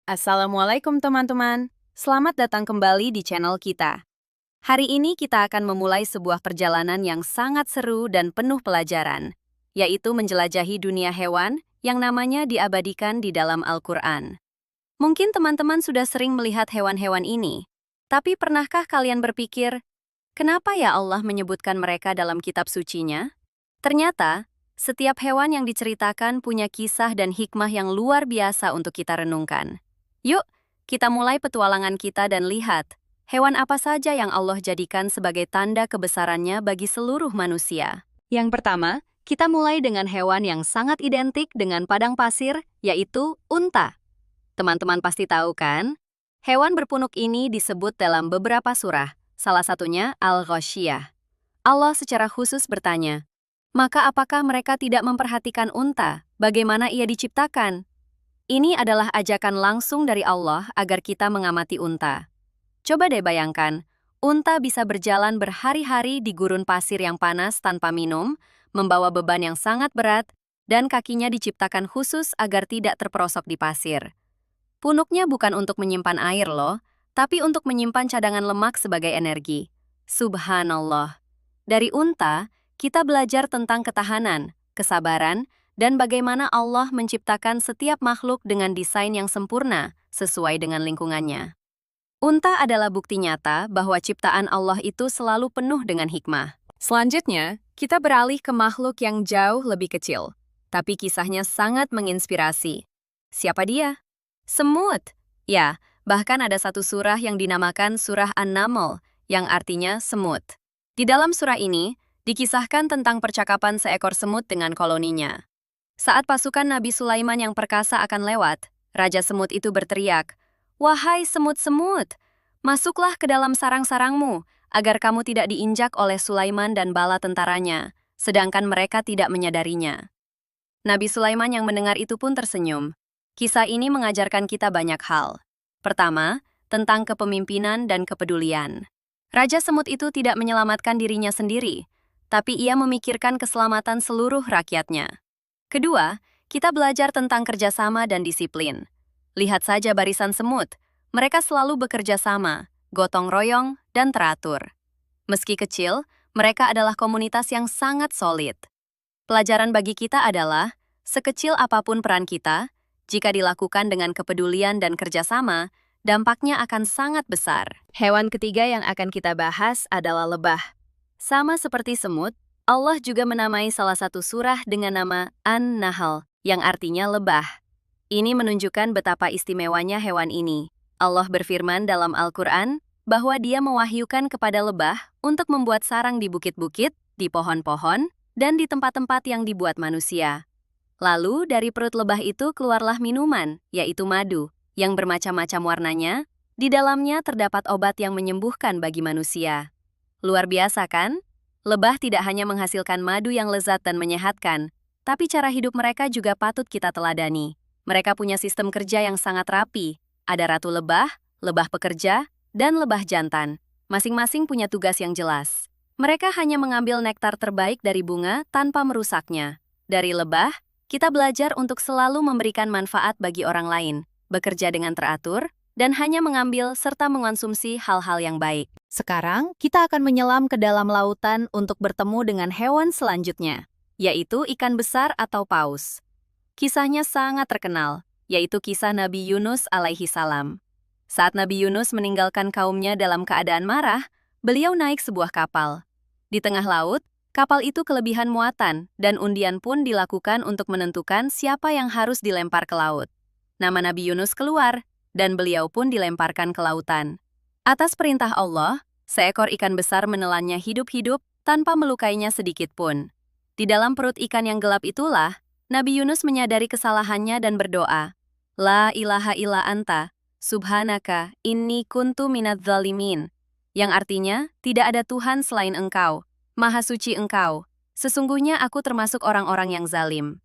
Assalamualaikum teman-teman. Selamat datang kembali di channel kita. Hari ini kita akan memulai sebuah perjalanan yang sangat seru dan penuh pelajaran, yaitu menjelajahi dunia hewan yang namanya diabadikan di dalam Al-Quran. Mungkin teman-teman sudah sering melihat hewan-hewan ini, tapi pernahkah kalian berpikir, kenapa ya Allah menyebutkan mereka dalam kitab sucinya? Ternyata, setiap hewan yang diceritakan punya kisah dan hikmah yang luar biasa untuk kita renungkan. Yuk, kita mulai petualangan kita dan lihat hewan apa saja yang Allah jadikan sebagai tanda kebesarannya bagi seluruh manusia. Yang pertama, kita mulai dengan hewan yang sangat identik dengan padang pasir, yaitu unta. Teman-teman pasti tahu kan? Hewan berpunuk ini disebut dalam beberapa surah, salah satunya Al-Ghasyiyah. Allah secara khusus bertanya, maka apakah mereka tidak memperhatikan unta, bagaimana ia diciptakan? Ini adalah ajakan langsung dari Allah agar kita mengamati unta. Coba deh bayangkan, unta bisa berjalan berhari-hari di gurun pasir yang panas tanpa minum, membawa beban yang sangat berat, dan kakinya diciptakan khusus agar tidak terperosok di pasir. Punuknya bukan untuk menyimpan air loh, tapi untuk menyimpan cadangan lemak sebagai energi. Subhanallah. Dari unta, kita belajar tentang ketahanan, kesabaran, dan bagaimana Allah menciptakan setiap makhluk dengan desain yang sempurna sesuai dengan lingkungannya. Unta adalah bukti nyata bahwa ciptaan Allah itu selalu penuh dengan hikmah. Selanjutnya, kita beralih ke makhluk yang jauh lebih kecil, tapi kisahnya sangat menginspirasi. Siapa dia? Semut. Ya, bahkan ada satu surah yang dinamakan Surah An-Naml, yang artinya semut. Di dalam surah ini, dikisahkan tentang percakapan seekor semut dengan koloninya. Saat pasukan Nabi Sulaiman yang perkasa akan lewat, Raja Semut itu berteriak, "Wahai semut-semut, masuklah ke dalam sarang-sarangmu, agar kamu tidak diinjak oleh Sulaiman dan bala tentaranya, sedangkan mereka tidak menyadarinya." Nabi Sulaiman yang mendengar itu pun tersenyum. Kisah ini mengajarkan kita banyak hal. Pertama, tentang kepemimpinan dan kepedulian. Raja Semut itu tidak menyelamatkan dirinya sendiri, tapi ia memikirkan keselamatan seluruh rakyatnya. Kedua, kita belajar tentang kerjasama dan disiplin. Lihat saja barisan semut, mereka selalu bekerja sama, gotong royong, dan teratur. Meski kecil, mereka adalah komunitas yang sangat solid. Pelajaran bagi kita adalah, sekecil apapun peran kita, jika dilakukan dengan kepedulian dan kerjasama, dampaknya akan sangat besar. Hewan ketiga yang akan kita bahas adalah lebah. Sama seperti semut, Allah juga menamai salah satu surah dengan nama An-Nahl, yang artinya lebah. Ini menunjukkan betapa istimewanya hewan ini. Allah berfirman dalam Al-Quran bahwa Dia mewahyukan kepada lebah untuk membuat sarang di bukit-bukit, di pohon-pohon, dan di tempat-tempat yang dibuat manusia. Lalu dari perut lebah itu keluarlah minuman, yaitu madu, yang bermacam-macam warnanya. Di dalamnya terdapat obat yang menyembuhkan bagi manusia. Luar biasa kan? Lebah tidak hanya menghasilkan madu yang lezat dan menyehatkan, tapi cara hidup mereka juga patut kita teladani. Mereka punya sistem kerja yang sangat rapi. Ada ratu lebah, lebah pekerja, dan lebah jantan. Masing-masing punya tugas yang jelas. Mereka hanya mengambil nektar terbaik dari bunga tanpa merusaknya. Dari lebah, kita belajar untuk selalu memberikan manfaat bagi orang lain, bekerja dengan teratur, dan hanya mengambil serta mengonsumsi hal-hal yang baik. Sekarang, kita akan menyelam ke dalam lautan untuk bertemu dengan hewan selanjutnya, yaitu ikan besar atau paus. Kisahnya sangat terkenal, yaitu kisah Nabi Yunus alaihi salam. Saat Nabi Yunus meninggalkan kaumnya dalam keadaan marah, beliau naik sebuah kapal. Di tengah laut, kapal itu kelebihan muatan, dan undian pun dilakukan untuk menentukan siapa yang harus dilempar ke laut. Nama Nabi Yunus keluar, dan beliau pun dilemparkan ke lautan. Atas perintah Allah, seekor ikan besar menelannya hidup-hidup tanpa melukainya sedikit pun. Di dalam perut ikan yang gelap itulah, Nabi Yunus menyadari kesalahannya dan berdoa, "La ilaha illa anta, subhanaka, inni kuntu minadz zalimin." Yang artinya, tidak ada Tuhan selain Engkau, Maha Suci Engkau. Sesungguhnya aku termasuk orang-orang yang zalim.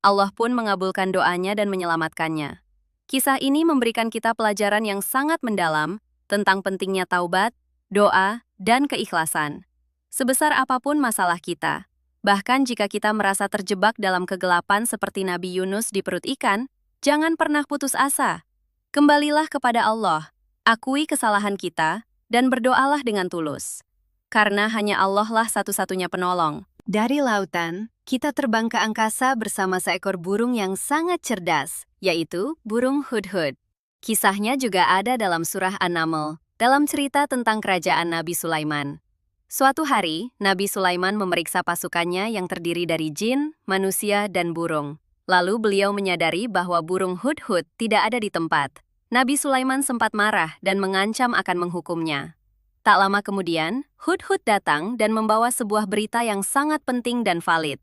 Allah pun mengabulkan doanya dan menyelamatkannya. Kisah ini memberikan kita pelajaran yang sangat mendalam tentang pentingnya taubat, doa, dan keikhlasan. Sebesar apapun masalah kita, bahkan jika kita merasa terjebak dalam kegelapan seperti Nabi Yunus di perut ikan, jangan pernah putus asa. Kembalilah kepada Allah, akui kesalahan kita, dan berdoalah dengan tulus. Karena hanya Allah lah satu-satunya penolong. Dari lautan, kita terbang ke angkasa bersama seekor burung yang sangat cerdas, yaitu burung hudhud. Kisahnya juga ada dalam surah An-Naml, dalam cerita tentang kerajaan Nabi Sulaiman. Suatu hari, Nabi Sulaiman memeriksa pasukannya yang terdiri dari jin, manusia, dan burung. Lalu beliau menyadari bahwa burung hudhud tidak ada di tempat. Nabi Sulaiman sempat marah dan mengancam akan menghukumnya. Tak lama kemudian, Hudhud datang dan membawa sebuah berita yang sangat penting dan valid.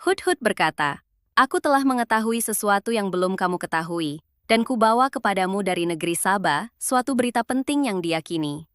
Hudhud berkata, "Aku telah mengetahui sesuatu yang belum kamu ketahui, dan kubawa kepadamu dari negeri Saba suatu berita penting yang diyakini."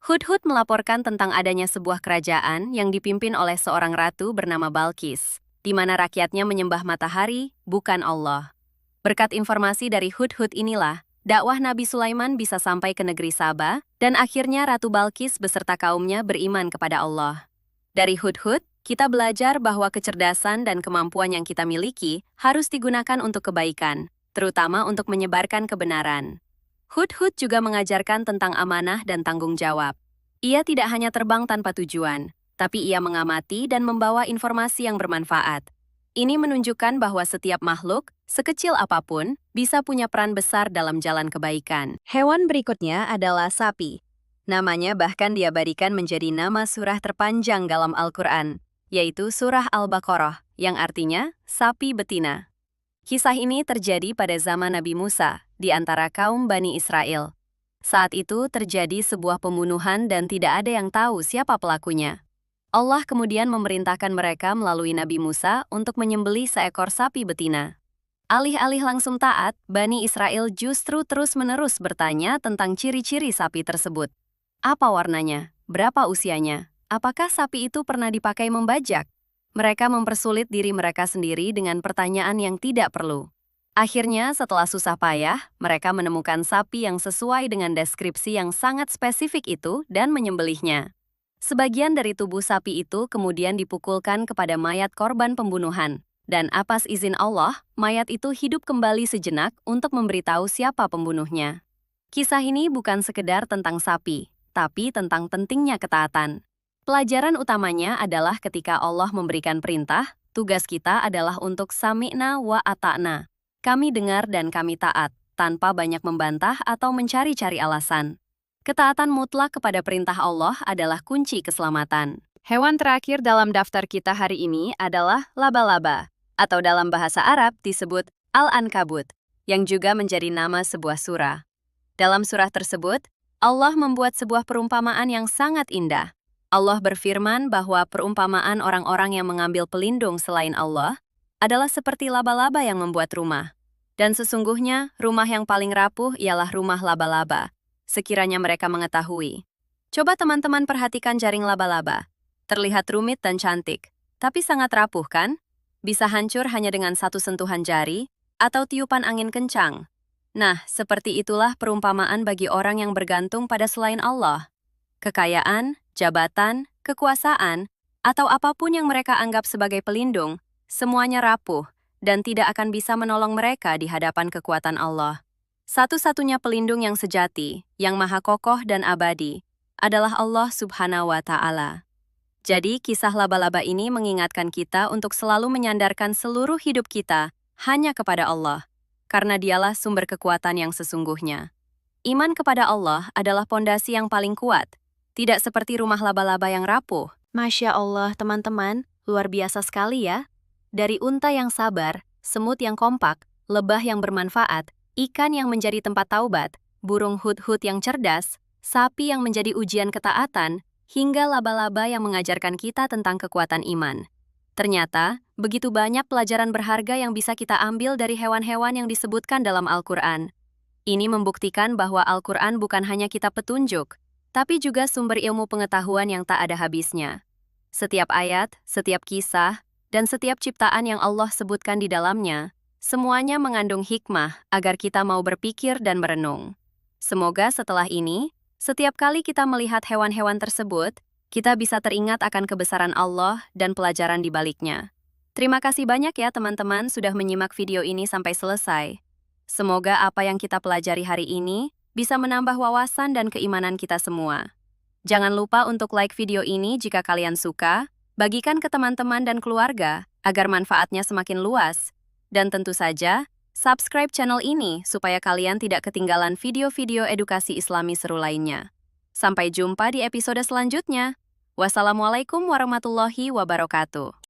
Hudhud melaporkan tentang adanya sebuah kerajaan yang dipimpin oleh seorang ratu bernama Balkis, di mana rakyatnya menyembah matahari, bukan Allah. Berkat informasi dari Hudhud inilah, dakwah Nabi Sulaiman bisa sampai ke negeri Saba, dan akhirnya Ratu Balkis beserta kaumnya beriman kepada Allah. Dari Hudhud, kita belajar bahwa kecerdasan dan kemampuan yang kita miliki harus digunakan untuk kebaikan, terutama untuk menyebarkan kebenaran. Hudhud juga mengajarkan tentang amanah dan tanggung jawab. Ia tidak hanya terbang tanpa tujuan, tapi ia mengamati dan membawa informasi yang bermanfaat. Ini menunjukkan bahwa setiap makhluk, sekecil apapun, bisa punya peran besar dalam jalan kebaikan. Hewan berikutnya adalah sapi. Namanya bahkan diabadikan menjadi nama surah terpanjang dalam Al-Quran, yaitu surah Al-Baqarah, yang artinya sapi betina. Kisah ini terjadi pada zaman Nabi Musa, di antara kaum Bani Israel. Saat itu terjadi sebuah pembunuhan dan tidak ada yang tahu siapa pelakunya. Allah kemudian memerintahkan mereka melalui Nabi Musa untuk menyembelih seekor sapi betina. Alih-alih langsung taat, Bani Israel justru terus-menerus bertanya tentang ciri-ciri sapi tersebut. Apa warnanya? Berapa usianya? Apakah sapi itu pernah dipakai membajak? Mereka mempersulit diri mereka sendiri dengan pertanyaan yang tidak perlu. Akhirnya, setelah susah payah, mereka menemukan sapi yang sesuai dengan deskripsi yang sangat spesifik itu dan menyembelihnya. Sebagian dari tubuh sapi itu kemudian dipukulkan kepada mayat korban pembunuhan, dan atas izin Allah, mayat itu hidup kembali sejenak untuk memberitahu siapa pembunuhnya. Kisah ini bukan sekedar tentang sapi, tapi tentang pentingnya ketaatan. Pelajaran utamanya adalah ketika Allah memberikan perintah, tugas kita adalah untuk sami'na wa ata'na. Kami dengar dan kami taat, tanpa banyak membantah atau mencari-cari alasan. Ketaatan mutlak kepada perintah Allah adalah kunci keselamatan. Hewan terakhir dalam daftar kita hari ini adalah laba-laba, atau dalam bahasa Arab disebut Al-Ankabut, yang juga menjadi nama sebuah surah. Dalam surah tersebut, Allah membuat sebuah perumpamaan yang sangat indah. Allah berfirman bahwa perumpamaan orang-orang yang mengambil pelindung selain Allah adalah seperti laba-laba yang membuat rumah. Dan sesungguhnya, rumah yang paling rapuh ialah rumah laba-laba, sekiranya mereka mengetahui. Coba teman-teman perhatikan jaring laba-laba. Terlihat rumit dan cantik, tapi sangat rapuh kan? Bisa hancur hanya dengan satu sentuhan jari atau tiupan angin kencang. Nah, seperti itulah perumpamaan bagi orang yang bergantung pada selain Allah. Kekayaan, jabatan, kekuasaan, atau apapun yang mereka anggap sebagai pelindung, semuanya rapuh dan tidak akan bisa menolong mereka di hadapan kekuatan Allah. Satu-satunya pelindung yang sejati, yang maha kokoh dan abadi, adalah Allah Subhanahu wa Ta'ala. Jadi, kisah laba-laba ini mengingatkan kita untuk selalu menyandarkan seluruh hidup kita hanya kepada Allah, karena Dialah sumber kekuatan yang sesungguhnya. Iman kepada Allah adalah pondasi yang paling kuat, tidak seperti rumah laba-laba yang rapuh. Masya Allah, teman-teman, luar biasa sekali ya. Dari unta yang sabar, semut yang kompak, lebah yang bermanfaat, ikan yang menjadi tempat taubat, burung hudhud yang cerdas, sapi yang menjadi ujian ketaatan, hingga laba-laba yang mengajarkan kita tentang kekuatan iman. Ternyata, begitu banyak pelajaran berharga yang bisa kita ambil dari hewan-hewan yang disebutkan dalam Al-Quran. Ini membuktikan bahwa Al-Quran bukan hanya kitab petunjuk, tapi juga sumber ilmu pengetahuan yang tak ada habisnya. Setiap ayat, setiap kisah, dan setiap ciptaan yang Allah sebutkan di dalamnya, semuanya mengandung hikmah agar kita mau berpikir dan merenung. Semoga setelah ini, setiap kali kita melihat hewan-hewan tersebut, kita bisa teringat akan kebesaran Allah dan pelajaran di baliknya. Terima kasih banyak ya teman-teman sudah menyimak video ini sampai selesai. Semoga apa yang kita pelajari hari ini bisa menambah wawasan dan keimanan kita semua. Jangan lupa untuk like video ini jika kalian suka, bagikan ke teman-teman dan keluarga agar manfaatnya semakin luas. Dan tentu saja, subscribe channel ini supaya kalian tidak ketinggalan video-video edukasi Islami seru lainnya. Sampai jumpa di episode selanjutnya. Wassalamualaikum warahmatullahi wabarakatuh.